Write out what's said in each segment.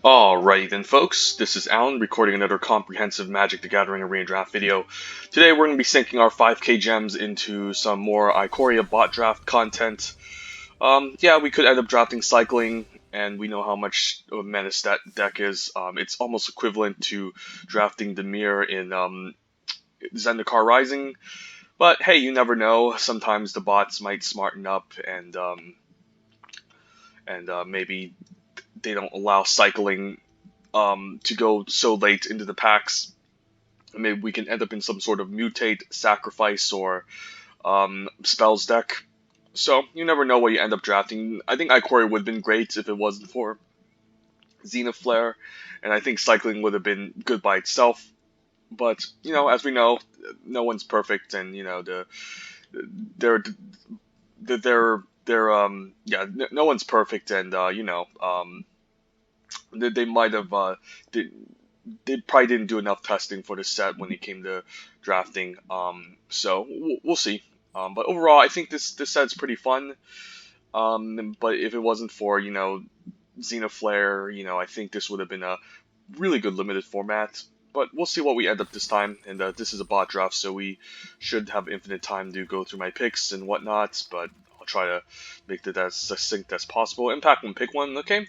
Alrighty then folks, this is Alan recording another comprehensive Magic the Gathering Arena Draft video. Today we're going to be sinking our 5k gems into some more Ikoria bot draft content. Yeah, we could end up drafting Cycling, and we know how much of a menace that deck is. It's almost equivalent to drafting Demir in Zendikar Rising. But hey, you never know, sometimes the bots might smarten up and maybe they don't allow Cycling to go so late into the packs. Maybe we can end up in some sort of mutate, sacrifice, or spells deck. So you never know what you end up drafting. I think Ikoria would have been great if it wasn't for Zenith Flare, and I think Cycling would have been good by itself. But as we know, no one's perfect, and they're yeah, no one's perfect, and they might have they probably didn't do enough testing for the set when it came to drafting. So we'll see. But overall, I think this set's pretty fun. But if it wasn't for Xenoflare, I think this would have been a really good limited format. But we'll see what we end up this time. And this is a bot draft, so we should have infinite time to go through my picks and whatnot. But I'll try to make it as succinct as possible. Impact one, pick one. Okay,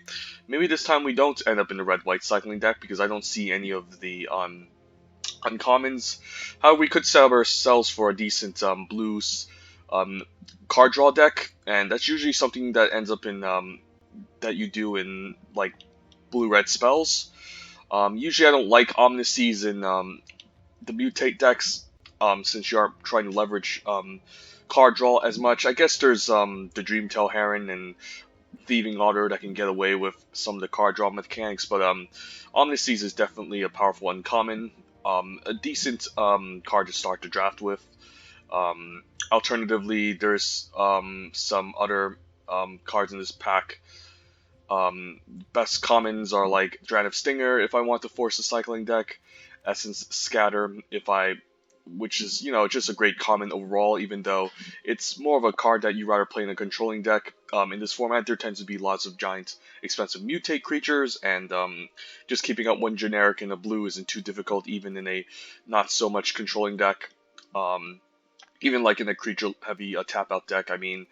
maybe this time we don't end up in the red-white cycling deck because I don't see any of the uncommons. However, we could set up ourselves for a decent blues card draw deck, and that's usually something that ends up in that you do in like blue-red spells. Usually I don't like Omniseas in the mutate decks, since you aren't trying to leverage card draw as much. I guess there's the Dreamtail Heron and Thieving Otter that can get away with some of the card draw mechanics, but Omniseas is definitely a powerful uncommon, a decent card to start the draft with. Alternatively, there's some other cards in this pack. Best commons are like Dran of Stinger if I want to force a cycling deck, Essence Scatter which is just a great common overall, even though it's more of a card that you rather play in a controlling deck. In this format, there tends to be lots of giant, expensive mutate creatures, and just keeping up one generic in a blue isn't too difficult, even in a not so much controlling deck. Even like in a creature-heavy tap-out deck, I mean,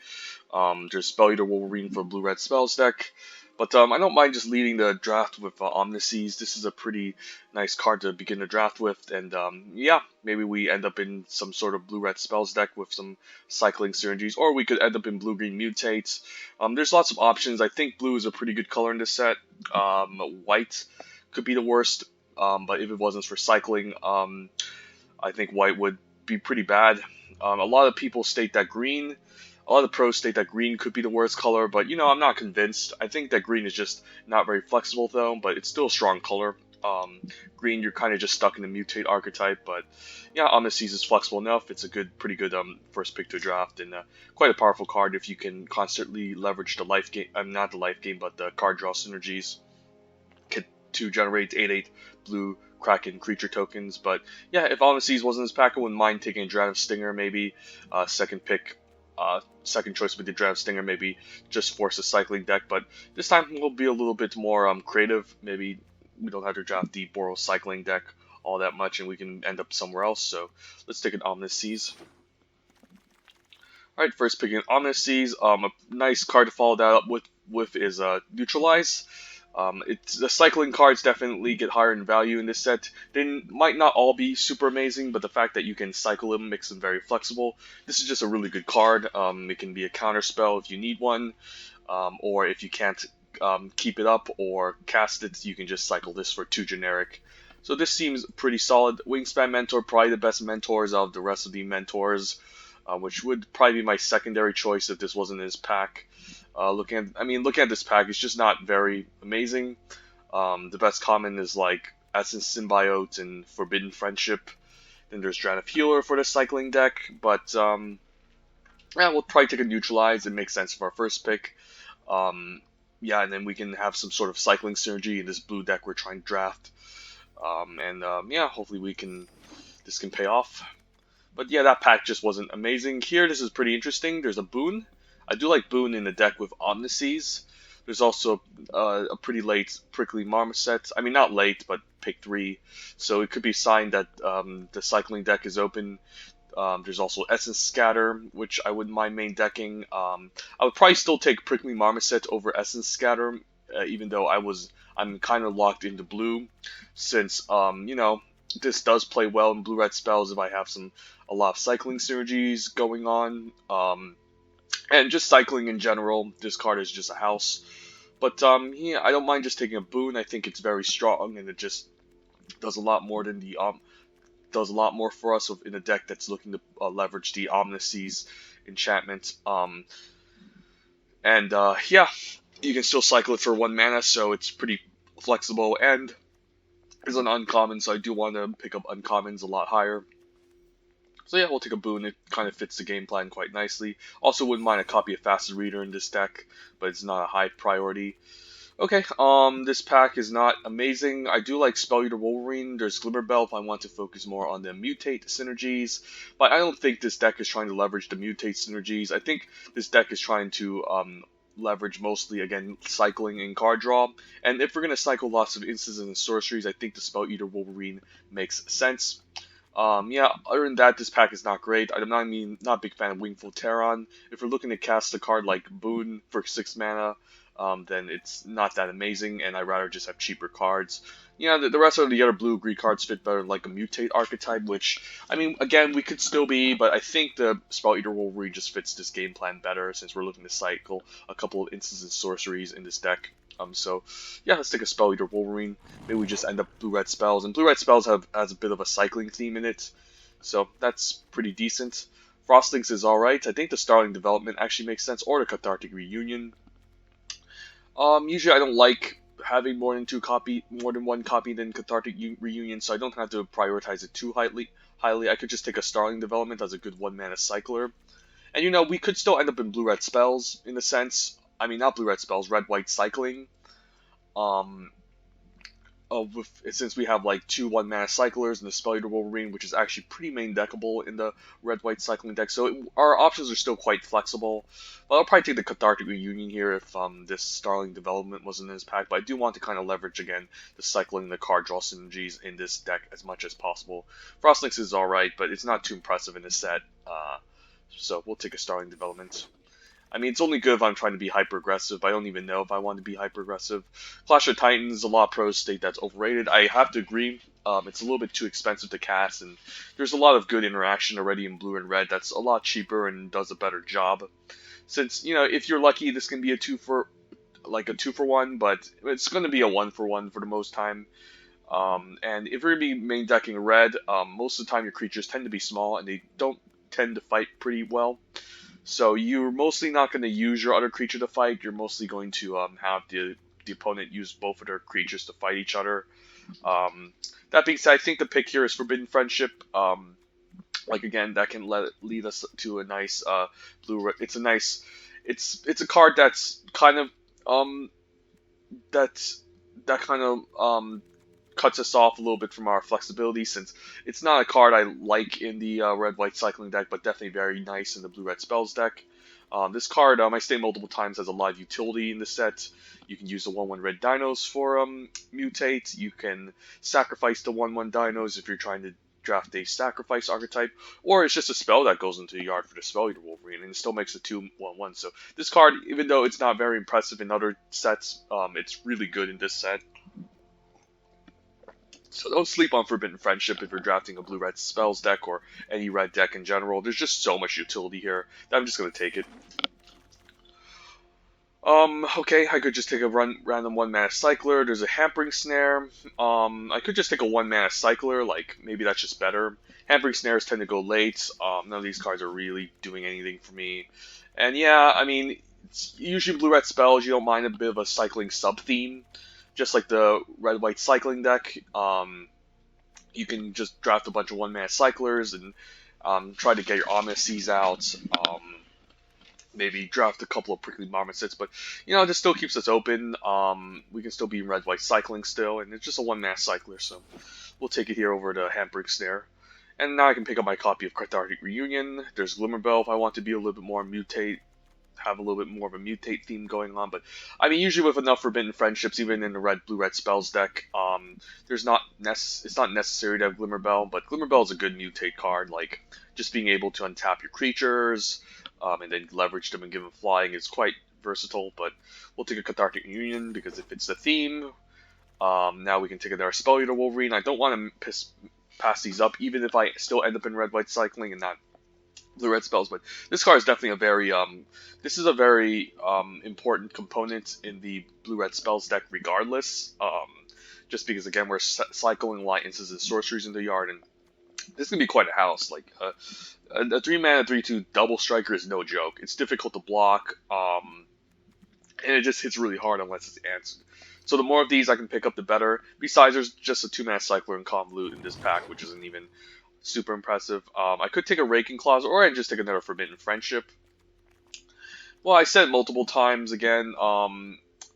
there's Spell Eater Wolverine for blue-red spells deck. But I don't mind just leading the draft with Omniseas. This is a pretty nice card to begin the draft with, and yeah, maybe we end up in some sort of blue-red spells deck with some cycling synergies, or we could end up in blue-green mutates. There's lots of options. I think blue is a pretty good color in this set. White could be the worst, but if it wasn't for cycling, I think white would be pretty bad. A lot of people state that green. A lot of pros state that green could be the worst color, but I'm not convinced. I think that green is just not very flexible though, but it's still a strong color. Green, you're kind of just stuck in the mutate archetype, but yeah, Omniseas is flexible enough. It's a pretty good first pick to draft, and quite a powerful card if you can constantly leverage the life game. Not the life game, but the card draw synergies to generate 8/8 blue Kraken creature tokens. But yeah, if Omniseas wasn't in this pack, I wouldn't mind taking a Dran of Stinger maybe. Second pick. Second choice with the Dran of Stinger, maybe just force a cycling deck, but this time we'll be a little bit more creative. Maybe we don't have to draft the Boros cycling deck all that much, and we can end up somewhere else. So let's take an Omniseas. Alright, first picking Omniseas. A nice card to follow that up with is Neutralize. The cycling cards definitely get higher in value in this set. They might not all be super amazing, but the fact that you can cycle them makes them very flexible. This is just a really good card. It can be a counter spell if you need one, or if you can't keep it up or cast it, you can just cycle this for 2 generic. So this seems pretty solid. Wingspan Mentor, probably the best mentors of the rest of the mentors, which would probably be my secondary choice if this wasn't in his pack. Looking at this pack, it's just not very amazing. The best common is like Essence Symbiote and Forbidden Friendship. Then there's Dran of Healer for the cycling deck, but yeah, we'll probably take a Neutralize. It makes sense for our first pick. Yeah, and then we can have some sort of cycling synergy in this blue deck we're trying to draft. Yeah, hopefully this can pay off. But yeah, that pack just wasn't amazing. Here, this is pretty interesting. There's a Boon. I do like Boon in the deck with Omniseas. There's also a pretty late Prickly Marmoset. I mean, not late, but pick 3. So it could be a sign that the cycling deck is open. There's also Essence Scatter, which I wouldn't mind main decking. I would probably still take Prickly Marmoset over Essence Scatter, even though I'm kind of locked into blue, since this does play well in blue-red spells if I have a lot of cycling synergies going on. And just cycling in general, this card is just a house. But yeah, I don't mind just taking a boon. I think it's very strong, and it just does a lot more than the does a lot more for us in a deck that's looking to leverage the Omniseas enchantment. And yeah, you can still cycle it for 1 mana, so it's pretty flexible, and is an uncommon, so I do want to pick up uncommons a lot higher. So yeah, we'll take a boon. It kind of fits the game plan quite nicely. Also, wouldn't mind a copy of Faster Reader in this deck, but it's not a high priority. Okay, this pack is not amazing. I do like Spell Eater Wolverine. There's Glimmerbell if I want to focus more on the Mutate synergies, but I don't think this deck is trying to leverage the Mutate synergies. I think this deck is trying to leverage mostly, again, cycling and card draw. And if we're going to cycle lots of instances and sorceries, I think the Spell Eater Wolverine makes sense. Yeah, other than that, this pack is not great. Not a big fan of Wingful Terran. If we're looking to cast a card like Boon for 6 mana, then it's not that amazing, and I'd rather just have cheaper cards. Yeah, the rest of the other blue-green cards fit better like a Mutate archetype, which, I mean, again, we could still be, but I think the Spell Eater Wolverine just fits this game plan better, since we're looking to cycle a couple of instances and sorceries in this deck. So yeah, let's take a Spell Eater Wolverine. Maybe we just end up blue-red spells, and blue-red spells has a bit of a cycling theme in it, so that's pretty decent. Frostlings is alright. I think the Starling Development actually makes sense, or the Cathartic Reunion. Usually I don't like having more than one copy than Cathartic Reunion, so I don't have to prioritize it too highly. I could just take a Starling Development as a good 1-mana cycler. And we could still end up in blue-red spells, in a sense. I mean, not blue-red spells, red-white cycling. Um, since we have like 2 1-mana cyclers and the Spell Eater Wolverine, which is actually pretty main deckable in the red-white cycling deck, so our options are still quite flexible. But I'll probably take the Cathartic Reunion here if this Starling Development wasn't in this pack, but I do want to kind of leverage, again, the cycling and the card draw synergies in this deck as much as possible. Frostlings is alright, but it's not too impressive in this set, so we'll take a Starling Development. I mean, it's only good if I'm trying to be hyper-aggressive, but I don't even know if I want to be hyper-aggressive. Clash of Titans, a lot of pros state that's overrated. I have to agree. It's a little bit too expensive to cast, and there's a lot of good interaction already in blue and red that's a lot cheaper and does a better job. Since, if you're lucky, this can be a 2 for 1, but it's going to be a 1 for 1 for the most time. And if you're going to be main decking red, most of the time your creatures tend to be small, and they don't tend to fight pretty well. So you're mostly not going to use your other creature to fight. You're mostly going to have the opponent use both of their creatures to fight each other. That being said, I think the pick here is Forbidden Friendship. Again, that can lead us to a nice blue. It's a card that's kind of cuts us off a little bit from our flexibility, since it's not a card I like in the red-white cycling deck, but definitely very nice in the blue-red spells deck. This card, I say multiple times, has a lot of utility in the set. You can use the 1/1 red dinos for mutate. You can sacrifice the 1/1 dinos if you're trying to draft a sacrifice archetype, or it's just a spell that goes into the yard for the Spell Eater Wolverine, and it still makes a 2/1/1. So this card, even though it's not very impressive in other sets, it's really good in this set. So don't sleep on Forbidden Friendship if you're drafting a blue-red spells deck or any red deck in general. There's just so much utility here that I'm just going to take it. Okay, I could just take a random 1-mana cycler. There's a Hampering Snare. I could just take a 1-mana cycler, maybe that's just better. Hampering Snares tend to go late. None of these cards are really doing anything for me. And yeah, I mean, it's usually blue-red spells, you don't mind a bit of a cycling sub-theme. Just like the red-white cycling deck, you can just draft a bunch of 1-mana cyclers and try to get your Omniseas out. Maybe draft a couple of Prickly Marmosets, but this still keeps us open. We can still be in red-white cycling still, and it's just a 1-mana cycler, so we'll take it here over to Hampering Snare. And now I can pick up my copy of Cathartic Reunion. There's Glimmerbell if I want to be a little bit more mutate have a little bit more of a mutate theme going on. But I mean, usually with enough Forbidden Friendships, even in the red spells deck, it's not necessary to have Glimmerbell, but Glimmerbell is a good mutate card. Like just being able to untap your creatures, and then leverage them and give them flying is quite versatile. But we'll take a Cathartic Union because it fits the theme. Now we can take our Spell Eater Wolverine. I don't want to pass these up, even if I still end up in red-white cycling and not blue-red spells. But this card is definitely a very important component in the blue-red spells deck, regardless. Just because again we're cycling light instances and sorceries in the yard, and this can be quite a house. Like a 3-mana 3/2 double striker is no joke. It's difficult to block, and it just hits really hard unless it's answered. So the more of these I can pick up, the better. Besides, there's just a 2-mana cycler and Convolute in this pack, which isn't even super impressive. I could take a Raking Clause, or I'd just take another Forbidden Friendship. Well, I said it multiple times again.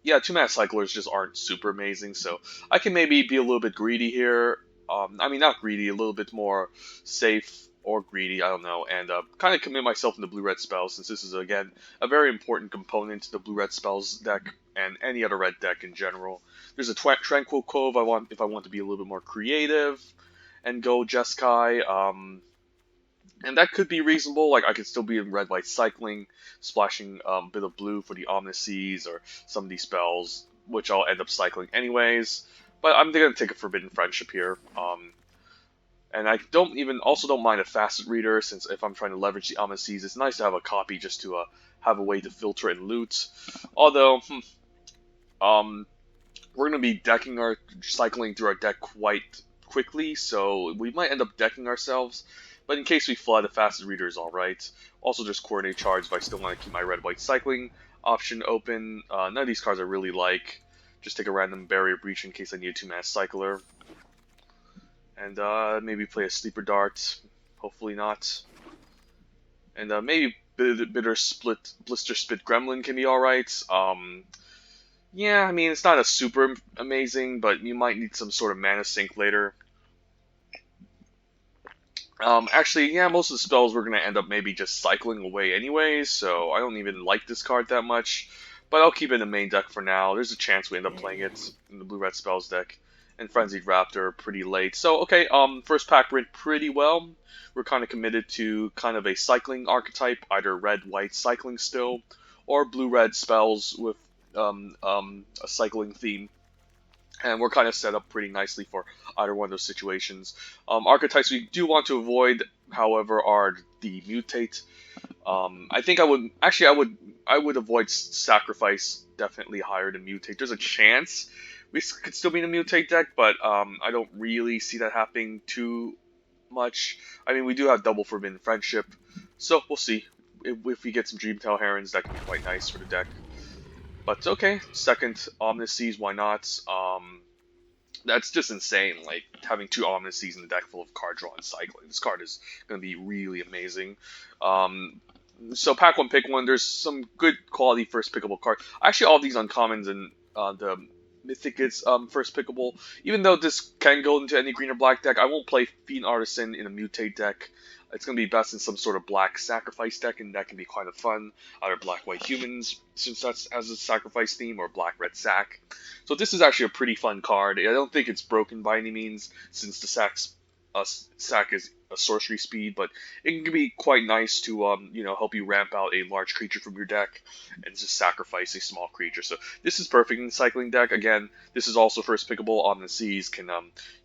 Yeah, 2-mana cyclers just aren't super amazing, so I can maybe be a little bit greedy here. I mean, not greedy, a little bit more safe or greedy, I don't know, and kind of commit myself into blue-red spells, since this is, again, a very important component to the blue-red spells deck and any other red deck in general. There's a Tranquil Cove if I want to be a little bit more creative and go Jeskai, and that could be reasonable. Like, I could still be in red-white cycling, splashing a bit of blue for the Omniseas or some of these spells, which I'll end up cycling anyways. But I'm going to take a Forbidden Friendship here. And I don't mind a Facet Reader, since if I'm trying to leverage the Omniseas, it's nice to have a copy just to have a way to filter and loot. Although, we're going to be cycling through our deck quite quickly, so we might end up decking ourselves. But in case we flood, a Facet Reader is alright. Also just Coordinate Charge if I still want to keep my red-white cycling option open. None of these cards I really like. Just take a random Barrier Breach in case I need a 2-mana cycler. And maybe play a Sleeper Dart. Hopefully not. And maybe Blister Spit Gremlin can be alright. Yeah, I mean, it's not a super amazing, but you might need some sort of mana sink later. Actually, yeah, most of the spells we're going to end up maybe just cycling away anyways, so I don't even like this card that much. But I'll keep it in the main deck for now. There's a chance we end up playing it in the blue-red spells deck. And Frenzied Raptor pretty late. So, okay, first pack went pretty well. We're kind of committed to kind of a cycling archetype, either red-white cycling still, or blue-red spells with a cycling theme. And we're kind of set up pretty nicely for either one of those situations. Archetypes we do want to avoid, however, are the Mutate. I think I would avoid Sacrifice definitely higher than Mutate. There's a chance we could still be in a Mutate deck, but I don't really see that happening too much. I mean, we do have double Forbidden Friendship, so we'll see. If we get some Dreamtail Herons, that could be quite nice for the deck. But okay, second Omniseas, why not? That's just insane, like, having 2 Omniseas in the deck full of card draw and cycling. This card is going to be really amazing. So pack 1, pick 1, there's some good quality first pickable cards. Actually, all these uncommons and the Mythic is first pickable. Even though this can go into any green or black deck, I won't play Fiend Artisan in a Mutate deck. It's going to be best in some sort of black sacrifice deck, and that can be quite a fun. Either black-white humans, since that's has a sacrifice theme, or black-red sack. So this is actually a pretty fun card. I don't think it's broken by any means, since the sack is a sorcery speed, but it can be quite nice to help you ramp out a large creature from your deck and just sacrifice a small creature. So this is perfect in the cycling deck. Again, this is also first pickable on the seas.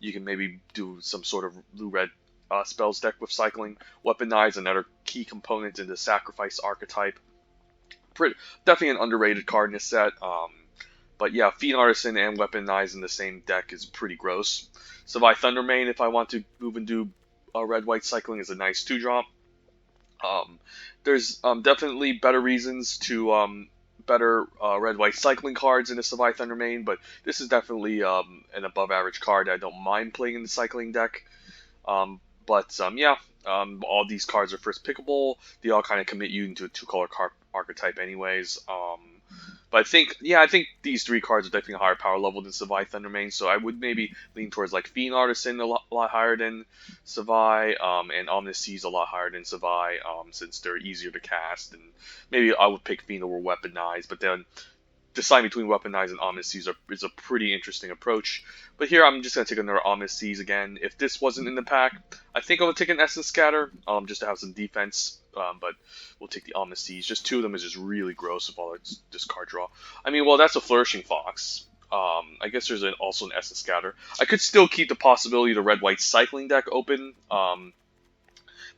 You can maybe do some sort of blue-red spells deck with cycling. Weaponize, another key component in the sacrifice archetype. Definitely an underrated card in this set. But yeah, Fiend Artisan and Weaponize in the same deck is pretty gross. Savai Thundermane, if I want to move and do red-white cycling, is a nice 2-drop. There's definitely better reasons to better red-white cycling cards in the Savai Thundermane, but this is definitely an above-average card I don't mind playing in the cycling deck. Yeah, all these cards are first pickable. They all kind of commit you into a 2-color card archetype anyways. But I think these three cards are definitely a higher power level than Savai Thundermane, so I would maybe lean towards like Fiend Artisan a lot higher than Savai, and Omniscience a lot higher than Savai, since they're easier to cast, and maybe I would pick Fiend over Weaponize, but then deciding between Weaponize and Omniscience is a pretty interesting approach. But here I'm just going to take another Omniscience again. If this wasn't in the pack, I think I would take an Essence Scatter, just to have some defense, but we'll take the Omniscience. Just two of them is just really gross with all this card draw. I mean, well, that's a Flourishing Fox. I guess there's also an Essence Scatter. I could still keep the possibility of the red-white cycling deck open. I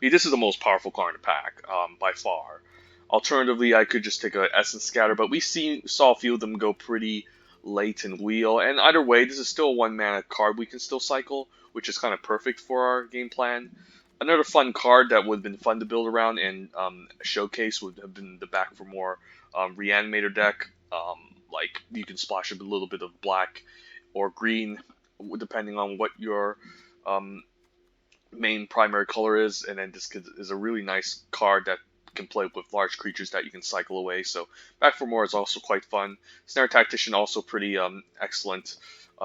mean, this is the most powerful card in the pack, by far. Alternatively, I could just take an Essence Scatter, but we saw a few of them go pretty late in Wheel, and either way, this is still a 1-mana card we can still cycle, which is kind of perfect for our game plan. Another fun card that would have been fun to build around and showcase would have been the Back for More Reanimator deck. Like, you can splash a little bit of black or green, depending on what your main primary color is, and then this is a really nice card that can play with large creatures that you can cycle away. So Back for More is also quite fun. Snare Tactician also pretty excellent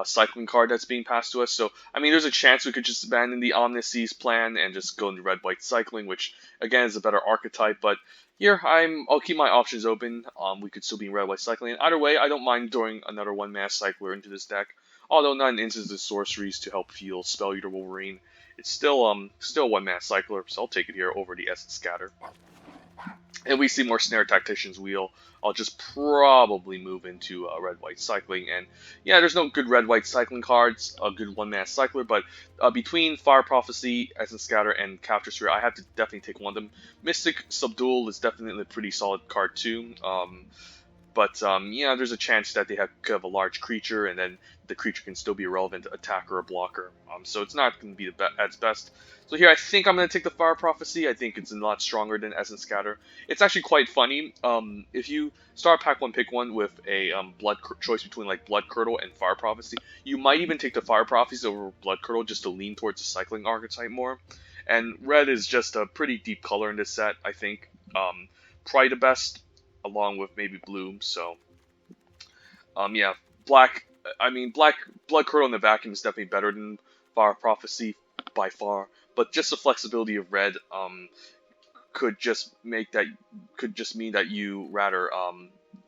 cycling card that's being passed to us. So I mean, there's a chance we could just abandon the Omniscience plan and just go into red-white cycling, which again is a better archetype. But here I'll keep my options open. We could still be in red-white cycling. And either way, I don't mind throwing another 1-mana cycler into this deck. Although not an instance of sorceries to help heal Spell Eater Wolverine, it's still 1-mana cycler, so I'll take it here over the Essence Scatter. And we see more Snare Tactician's Wheel. I'll just probably move into red-white cycling. And yeah, there's no good red-white cycling cards, a good 1-mana cycler, but between Fire Prophecy, Essence Scatter, and Capture Sphere, I have to definitely take one of them. Mystic Subdual is definitely a pretty solid card too. But yeah, there's a chance that they could have a large creature, and then the creature can still be a relevant attacker or blocker. So it's not going to be at its best. So here, I think I'm going to take the Fire Prophecy. I think it's a lot stronger than Essence Scatter. It's actually quite funny. If you start pack 1, pick 1 with a choice between like Blood Curdle and Fire Prophecy, you might even take the Fire Prophecy over Blood Curdle just to lean towards the cycling archetype more. And red is just a pretty deep color in this set, I think. Probably the best, along with maybe blue. So yeah, black. I mean, black Blood Curdle in the vacuum is definitely better than Fire Prophecy by far. But just the flexibility of red could just mean that you rather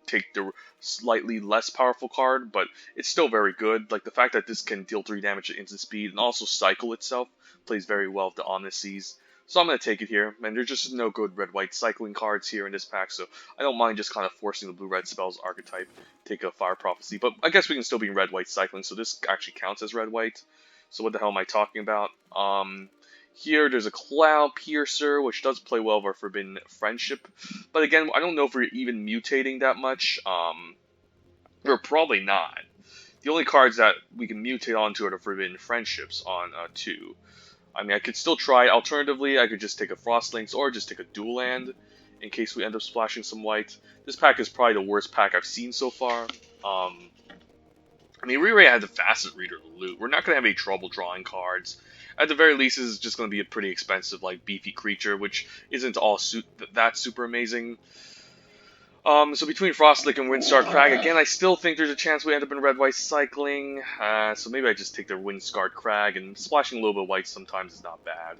take the slightly less powerful card, but it's still very good. Like the fact that this can deal 3 damage at instant speed and also cycle itself plays very well with the Omniscience. So I'm going to take it here, and there's just no good red-white cycling cards here in this pack, so I don't mind just kind of forcing the blue-red spells archetype, take a Fire Prophecy, but I guess we can still be in red-white cycling, so this actually counts as red-white. So what the hell am I talking about? Here there's a Cloud Piercer, which does play well with our Forbidden Friendship, but again, I don't know if we're even mutating that much. We're probably not. The only cards that we can mutate onto are the Forbidden Friendships on 2. I mean, I could still try. Alternatively, I could just take a Frostlinks or just take a Dual Land in case we end up splashing some white. This pack is probably the worst pack I've seen so far. I mean, we already had the Facet Reader to loot. We're not going to have any trouble drawing cards. At the very least, this is just going to be a pretty expensive, like, beefy creature, which isn't all that super amazing. So between Frostlick and Windstar Crag, again, I still think there's a chance we end up in red-white cycling. So maybe I just take the Windscarred Crag, and splashing a little bit of white sometimes is not bad.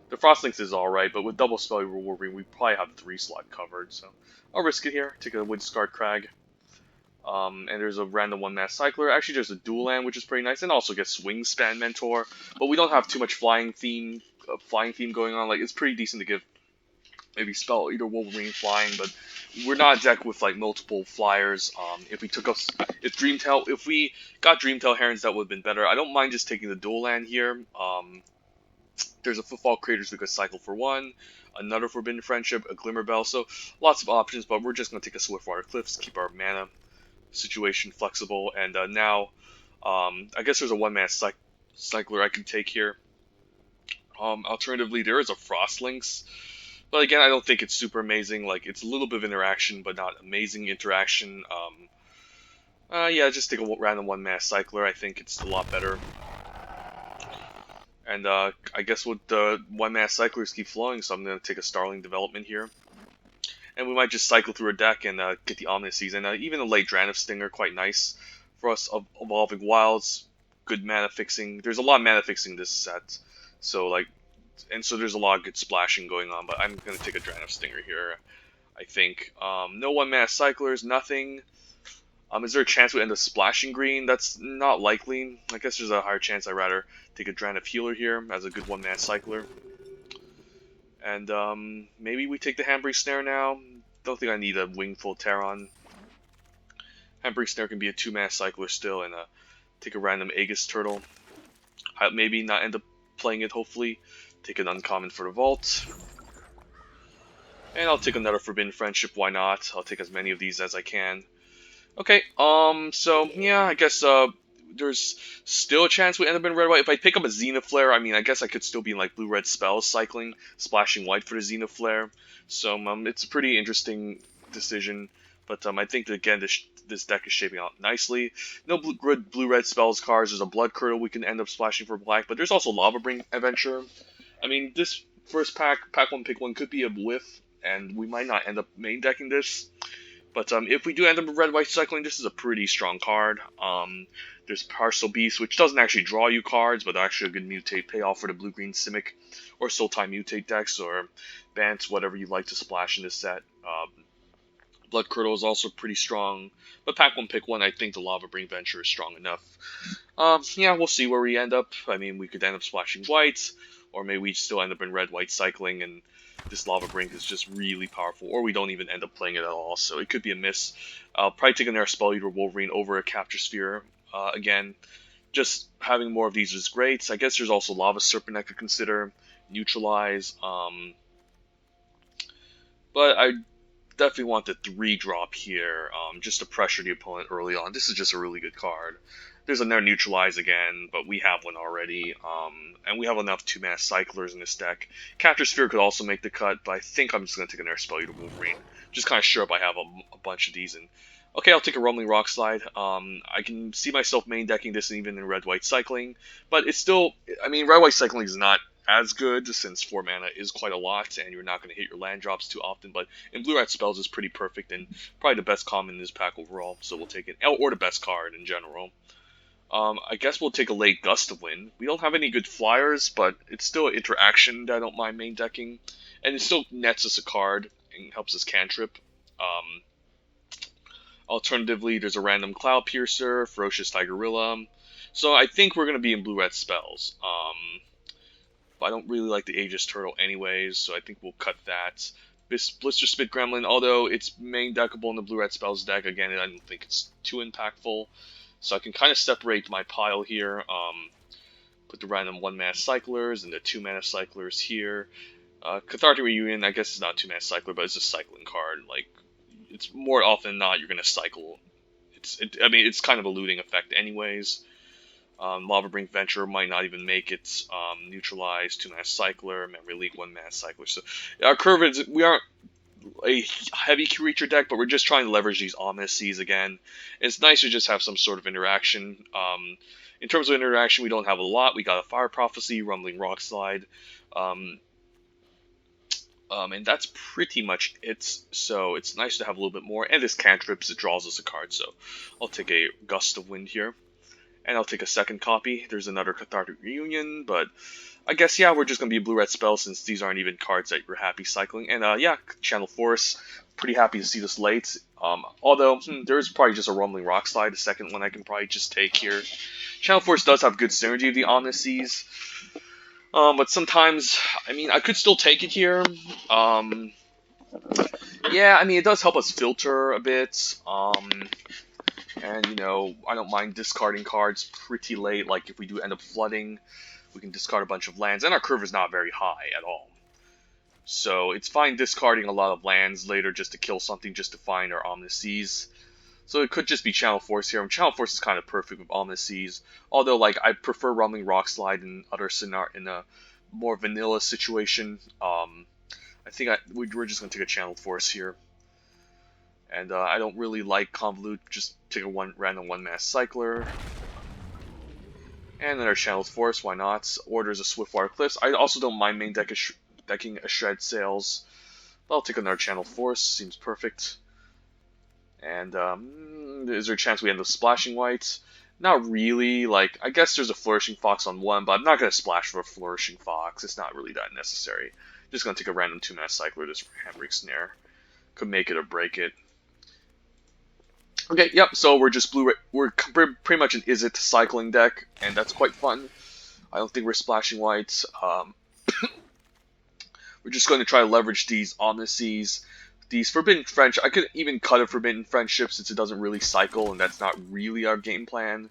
The Frostlinks is alright, but with double Spell Wolverine, we probably have 3-slot covered, so I'll risk it here. Take a Windscarred Crag. And there's a random 1-mana cycler. Actually, there's a Dual Land, which is pretty nice, and also gets Wingspan Mentor. But we don't have too much flying theme going on. Like, it's pretty decent to give maybe Spell Eater Wolverine flying, but we're not a deck with like multiple flyers. If we got Dreamtail Herons, that would have been better. I don't mind just taking the Dual Land here. There's a Footfall Craters we could cycle for 1, another Forbidden Friendship, a Glimmer Bell, so lots of options, but we're just going to take a Swiftwater Cliffs, keep our mana situation flexible, and now, I guess there's a 1-mana cycler I can take here. Alternatively, there is a Frostlinks, but again, I don't think it's super amazing. Like, it's a little bit of interaction, but not amazing interaction. Yeah, just take a random 1-mana cycler. I think it's a lot better. And I guess with the 1-mana cyclers keep flowing, so I'm going to take a Starling Development here. and we might just cycle through a deck and get the Omnis Seas, and even a late Dragon of Stinger, quite nice for us. Evolving Wilds, good mana fixing. There's a lot of mana fixing this set, so like, and so there's a lot of good splashing going on. But I'm gonna take a Dragon of Stinger here, I think. No 1-mana cyclers, nothing. Is there a chance we end up splashing green? That's not likely. I guess there's a higher chance I'd rather take a Dragon of Healer here as a good 1-mana cycler. And maybe we take the Handbrake Snare now. Don't think I need a Wingfold Terran. Handbrake Snare can be a 2-mana cycler still, and take a random Aegis Turtle. Maybe not end up playing it, hopefully. Take an uncommon for the Vault. And I'll take another Forbidden Friendship, why not? I'll take as many of these as I can. Okay, so, yeah, I guess, there's still a chance we end up in red-white. If I pick up a Zenith Flare, I mean, I guess I could still be in, like, blue-red spells cycling, splashing white for the Zenith Flare. So, it's a pretty interesting decision. But, I think that, again, this deck is shaping out nicely. No blue-red spells cards. There's a Blood Curdle we can end up splashing for black. But there's also Lava Bring Adventure. I mean, this first pack 1, pick 1, could be a whiff. And we might not end up main decking this. But if we do end up with red-white cycling, this is a pretty strong card. There's Partial Beast, which doesn't actually draw you cards, but actually a good mutate payoff for the blue-green Simic or Sultai mutate decks, or Bant, whatever you'd like to splash in this set. Blood Curdle is also pretty strong, but pack 1, pick 1, I think the Lava Bring Venture is strong enough. Yeah, we'll see where we end up. I mean, we could end up splashing white, or maybe we still end up in red-white cycling, and this Lava Brink is just really powerful, or we don't even end up playing it at all, so it could be a miss. I'll probably take another Spell Eater Wolverine over a Capture Sphere. Again, just having more of these is great. I guess there's also Lava Serpent I could consider, Neutralize, but I definitely want the 3-drop here, just to pressure the opponent early on. This is just a really good card. There's another Neutralize again, but we have one already, and we have enough 2-mana cyclers in this deck. Capture Sphere could also make the cut, but I think I'm just going to take another Spell Eater Wolverine. Just kind of sure if I have a bunch of these. And okay, I'll take a Rumbling Rock Slide. I can see myself main decking this even in red-white cycling, but it's still, I mean, red-white cycling is not as good, since 4 mana is quite a lot, and you're not going to hit your land drops too often, but in blue-red spells is pretty perfect, and probably the best common in this pack overall, so we'll take it, or the best card in general. I guess we'll take a late Gust of Wind. We don't have any good flyers, but it's still an interaction that I don't mind main decking, and it still nets us a card and helps us cantrip. Alternatively, there's a random Cloud Piercer, Ferocious Tigerilla. So I think we're going to be in blue-red spells. But I don't really like the Aegis Turtle anyways, so I think we'll cut that. Blister Spit Gremlin, although it's main deckable in the blue-red spells deck, again, I don't think it's too impactful. So I can kind of separate my pile here. Put the random 1-mana cyclers and the 2-mana cyclers here. Cathartic Reunion, I guess it's not a 2-mana cycler, but it's a cycling card. Like, it's more often than not you're going to cycle. I mean, it's kind of a looting effect anyways. Lava Brink Venture might not even make it. Neutralize, 2-mana cycler, Memory Leak, 1-mana cycler. So our curve is, we aren't a heavy creature deck, but we're just trying to leverage these Ominous Seas again. It's nice to just have some sort of interaction. In terms of interaction, we don't have a lot. We got a Fire Prophecy, Rumbling Rock Slide, and that's pretty much it. So it's nice to have a little bit more. And this cantrips, it draws us a card. So I'll take a Gust of Wind here, and I'll take a second copy. There's another Cathartic Reunion, but I guess, yeah, we're just going to be a blue-red spell since these aren't even cards that you're happy cycling. And, yeah, Channel Force, pretty happy to see this late. Although, there's probably just a Rumbling Rock Slide, the second one I can probably just take here. Channel Force does have good synergy with the Ominous Seas. But sometimes, I mean, I could still take it here. Yeah, I mean, it does help us filter a bit. And, you know, I don't mind discarding cards pretty late. Like, if we do end up flooding, we can discard a bunch of lands, and our curve is not very high at all. So it's fine discarding a lot of lands later just to kill something, just to find our Ominous Seas. So it could just be Channel Force here, and Channel Force is kind of perfect with Ominous Seas. Although, like, I prefer Rumbling Rock Slide in in a more vanilla situation. I think we're just going to take a Channel Force here. And I don't really like Convolute, just take a random 1-mana cycler. And another Channel Force, why not? Orders of Swiftwater Cliffs. I also don't mind main decking a Shred Sails. I'll take another Channel Force, seems perfect. And is there a chance we end up splashing white? Not really. Like, I guess there's a Flourishing Fox on one, but I'm not going to splash for a Flourishing Fox. It's not really that necessary. Just going to take a random 2-mana Cycler, this Handbrake Snare. Could make it or break it. Okay, yep, so we're just we're pretty much an Izzet cycling deck, and that's quite fun. I don't think we're splashing white. We're just going to try to leverage these Omnises, these Forbidden Friendship. I could even cut a Forbidden Friendship since it doesn't really cycle, and that's not really our game plan.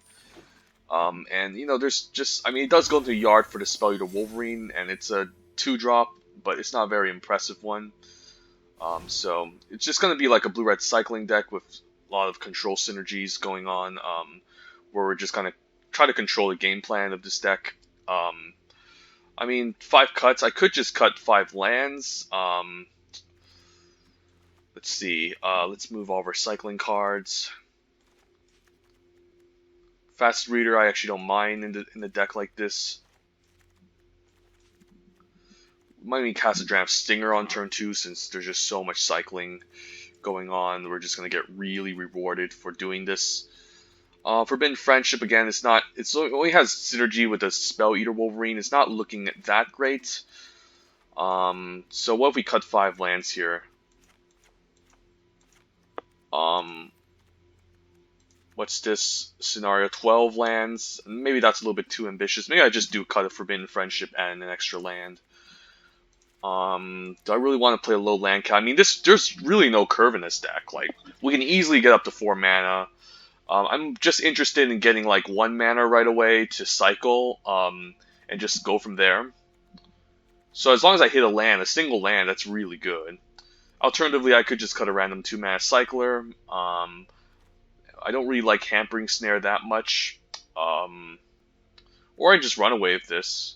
And, you know, there's just, I mean, it does go into the yard for the Spell Eater Wolverine, and it's a 2-drop, but it's not a very impressive one. So it's just going to be like a blue-red cycling deck with a lot of control synergies going on, where we're just going to try to control the game plan of this deck. I mean, 5 cuts. I could just cut 5 lands. Let's see. Let's move all of our cycling cards. Fast Reader, I actually don't mind in the deck like this. Might even cast a Draft Stinger on turn 2 since there's just so much cycling going on. We're just gonna get really rewarded for doing this. Forbidden Friendship, again, it only has synergy with the Spell Eater Wolverine. It's not looking that great. So what if we cut 5 lands here? What's this scenario? 12 lands? Maybe that's a little bit too ambitious. Maybe I just do cut a Forbidden Friendship and an extra land. Do I really want to play a low land count? I mean, there's really no curve in this deck. Like, we can easily get up to 4 mana. I'm just interested in getting like 1 mana right away to cycle, and just go from there. So as long as I hit a single land, that's really good. Alternatively, I could just cut a random 2-mana cycler. I don't really like Hampering Snare that much. Or I just run away with this.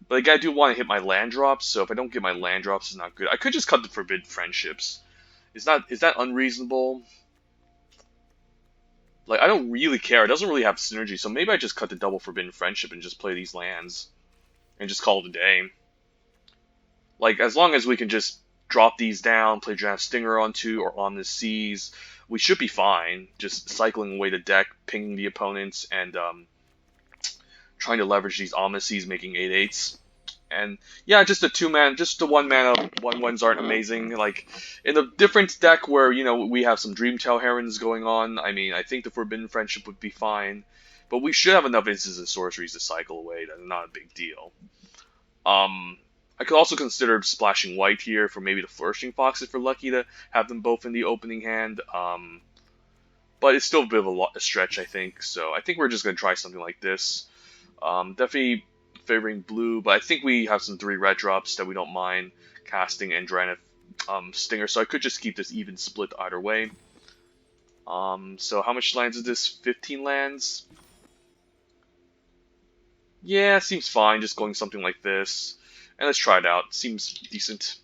But like, I do want to hit my land drops, so if I don't get my land drops, it's not good. I could just cut the Forbidden Friendships. Is that unreasonable? Like, I don't really care. It doesn't really have synergy, so maybe I just cut the double Forbidden Friendship and just play these lands. And just call it a day. Like, as long as we can just drop these down, play Draft Stinger on 2 or on the Seas, we should be fine. Just cycling away the deck, pinging the opponents, and trying to leverage these Omnises, making 8/8s. And yeah, just the 2-mana, just the 1-mana 1/1s aren't amazing. Like, in a different deck where, you know, we have some Dreamtail Herons going on, I mean, I think the Forbidden Friendship would be fine. But we should have enough instances and sorceries to cycle away. That's not a big deal. I could also consider splashing white here for maybe the Flourishing Fox if we're lucky to have them both in the opening hand. But it's still a bit of a stretch, I think. So I think we're just going to try something like this. Definitely favoring blue, but I think we have some 3 red drops that we don't mind casting and Draenith Stinger, so I could just keep this even split either way. So how much lands is this? 15 lands? Yeah, seems fine, just going something like this. And let's try it out. Seems decent.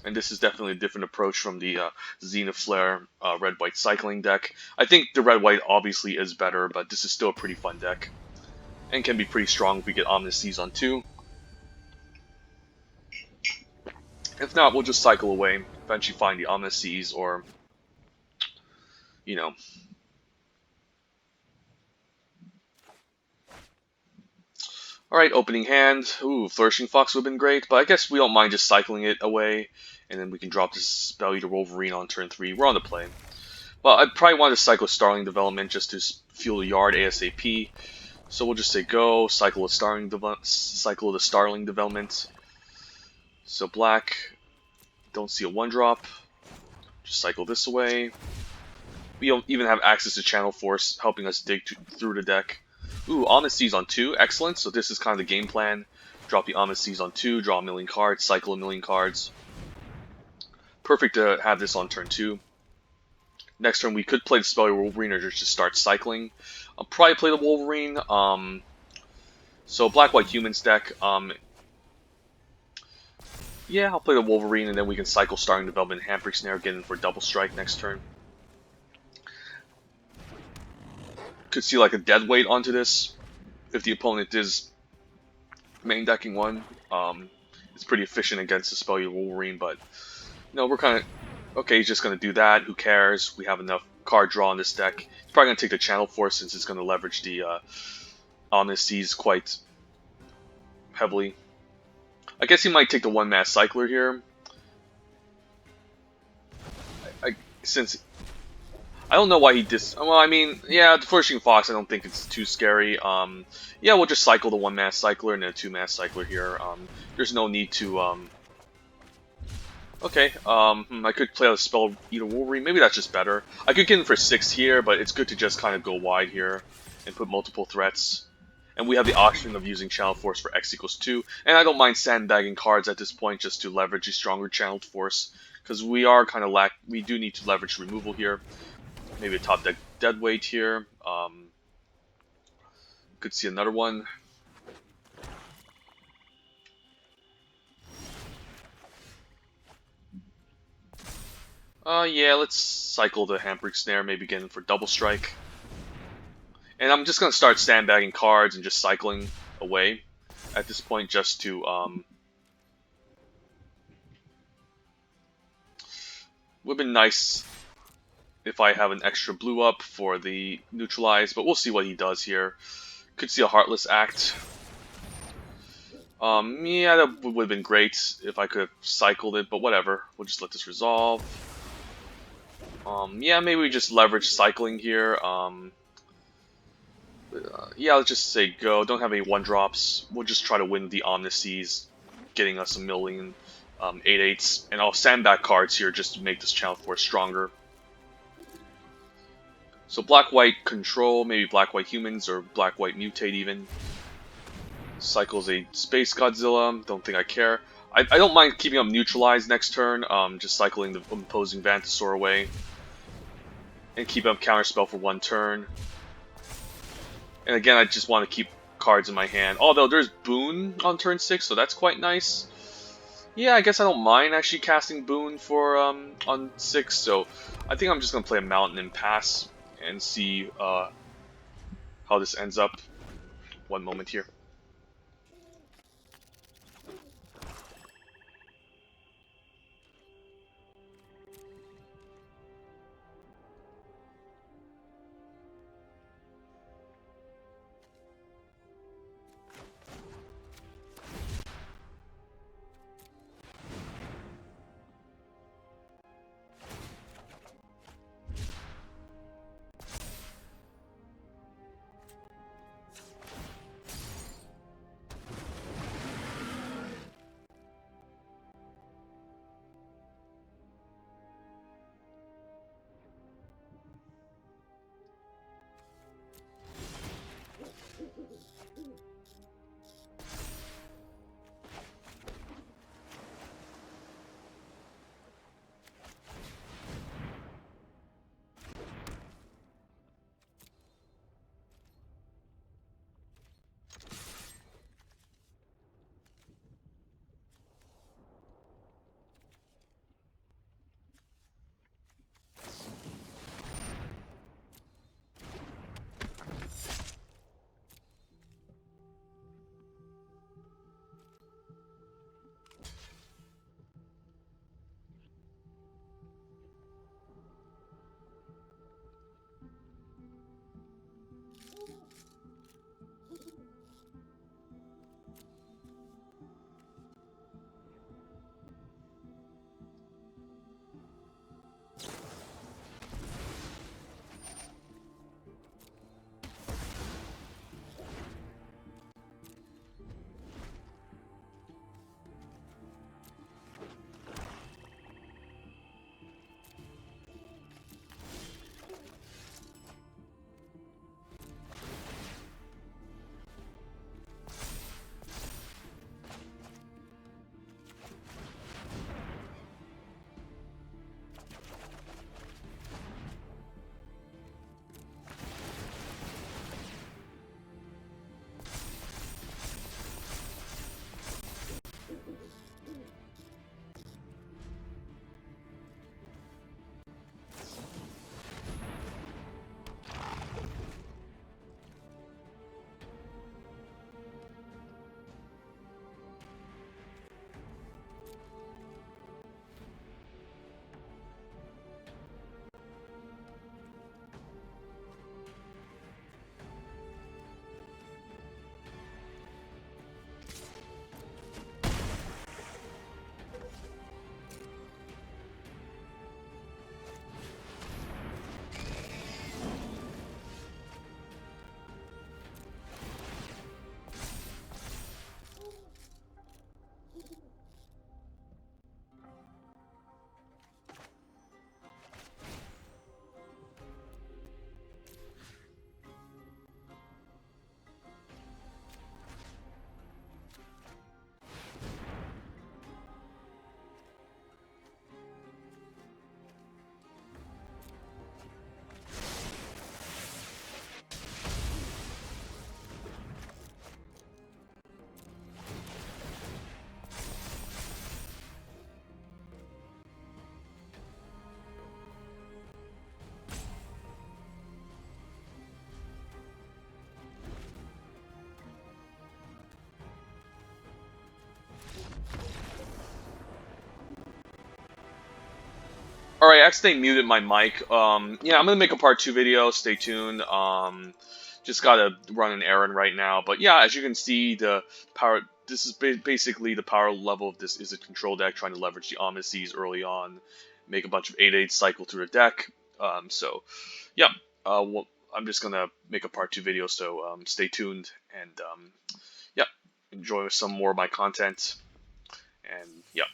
And this is definitely a different approach from the Zenith Flare red-white cycling deck. I think the red-white obviously is better, but this is still a pretty fun deck. And can be pretty strong if we get Omnises on 2. If not, we'll just cycle away, eventually find the Omnises, or, you know. Alright, opening hand. Ooh, Flourishing Fox would have been great, but I guess we don't mind just cycling it away, and then we can drop this Spell Eater Wolverine on turn 3. We're on the play. Well, I probably want to cycle Starling Development just to fuel the yard ASAP. So we'll just say go, cycle the Starling Development. So black, don't see a 1-drop. Just cycle this away. We don't even have access to Channel Force, helping us dig through the deck. Ooh, Omnises on 2, excellent. So this is kind of the game plan. Drop the Omnises on 2, draw a million cards, cycle a million cards. Perfect to have this on turn 2. Next turn we could play the Spell Eater Wolverine or just start cycling. I'll probably play the Wolverine. So Black-White Humans deck. Yeah, I'll play the Wolverine and then we can cycle Starling Development, Handbrake Snare, get in for double strike next turn. Could see like a dead weight onto this if the opponent is main decking one. It's pretty efficient against the spell your Wolverine, but no, we're kind of okay. He's just gonna do that. Who cares? We have enough card draw in this deck. He's probably gonna take the Channel Force since it's gonna leverage the Omniseas quite heavily. I guess he might take the one Mass Cycler here. Since I don't know why he well, I mean, yeah, the Flourishing Fox, I don't think it's too scary. Yeah, we'll just cycle the one Mass Cycler and then a two Mass Cycler here. There's no need to, okay, I could play out a Spell Eater Wolverine. Maybe that's just better. I could get in for 6 here, but it's good to just kind of go wide here and put multiple threats. And we have the option of using Channel Force for X equals 2. And I don't mind sandbagging cards at this point just to leverage a stronger Channeled Force. Because we are kind of we do need to leverage removal here. Maybe a top deck Deadweight here. Could see another one. Yeah, let's cycle the Handbrake Snare, maybe get in for Double Strike. And I'm just going to start sandbagging cards and just cycling away at this point just to, would have been nice if I have an extra blue up for the neutralize, but we'll see what he does here. Could see a Heartless Act. Yeah, that would have been great if I could have cycled it, but whatever. We'll just let this resolve. Yeah, maybe we just leverage cycling here. Yeah, let's just say go. Don't have any 1-drops. We'll just try to win the Omniseas, getting us a million 8/8s. And I'll sandbag cards here just to make this Channel Force stronger. So black-white control, maybe black-white humans, or black-white mutate even. Cycles a Space Godzilla, don't think I care. I don't mind keeping up neutralized next turn, just cycling the opposing Vantasaur away. And keep up counterspell for 1 turn. And again, I just want to keep cards in my hand. Although there's Boon on turn 6, so that's quite nice. Yeah, I guess I don't mind actually casting Boon for on 6, so I think I'm just going to play a Mountain and pass and see how this ends up. One moment here. Alright, I accidentally muted my mic. Yeah, I'm gonna make a part 2 video. Stay tuned. Just gotta run an errand right now. But yeah, as you can see, the power. This is basically the power level of this is a control deck, trying to leverage the Omnises early on, make a bunch of 8/8 cycle through the deck. So, yeah. Well, I'm just gonna make a part 2 video, so stay tuned and yeah, enjoy some more of my content. And yeah.